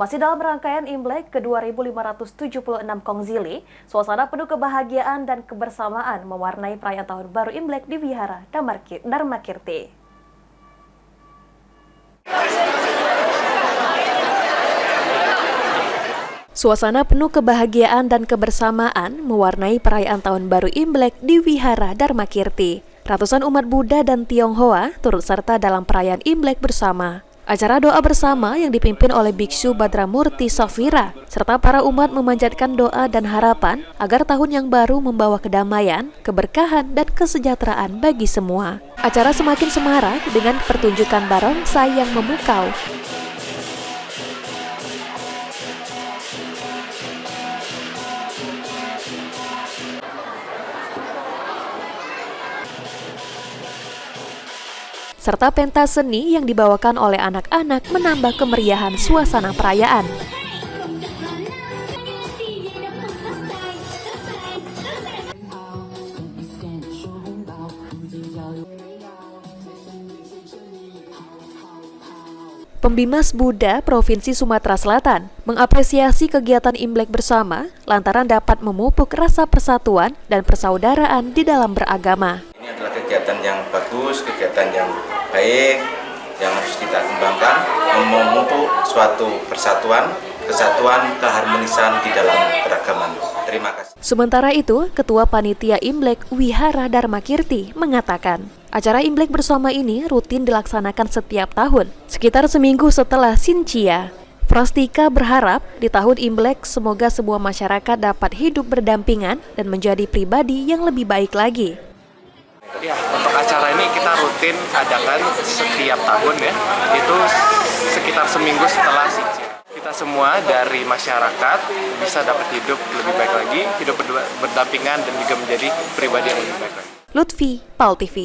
Masih dalam rangkaian Imlek ke-2576 Kongzili, suasana penuh kebahagiaan dan kebersamaan mewarnai perayaan Tahun Baru Imlek di Wihara Dharmakirti. Suasana penuh kebahagiaan dan kebersamaan mewarnai perayaan Tahun Baru Imlek di Wihara Dharmakirti. Ratusan umat Buddha dan Tionghoa turut serta dalam perayaan Imlek bersama. Acara doa bersama yang dipimpin oleh Biksu Badramurti Safira, serta para umat memanjatkan doa dan harapan agar tahun yang baru membawa kedamaian, keberkahan, dan kesejahteraan bagi semua. Acara semakin semarak dengan pertunjukan barongsai yang memukau. Serta pentas seni yang dibawakan oleh anak-anak menambah kemeriahan suasana perayaan. Pembimas Buddha Provinsi Sumatera Selatan mengapresiasi kegiatan Imlek bersama lantaran dapat memupuk rasa persatuan dan persaudaraan di dalam beragama. Ini adalah kegiatan yang bagus, kegiatan yang baik, yang harus kita kembangkan, memupuk suatu persatuan, kesatuan, keharmonisan di dalam keragaman. Terima kasih. Sementara itu, Ketua Panitia Imlek Wihara Dharmakirti mengatakan, acara Imlek bersama ini rutin dilaksanakan setiap tahun, sekitar seminggu setelah Sinchia. Frastika berharap di tahun Imlek semoga semua masyarakat dapat hidup berdampingan dan menjadi pribadi yang lebih baik lagi. Ya, untuk acara ini kita rutin adakan setiap tahun ya, itu sekitar seminggu setelah Sinchia. Kita semua dari masyarakat bisa dapat hidup lebih baik lagi, hidup berdampingan dan juga menjadi pribadi yang lebih baik lagi. Lutfi, PAL TV.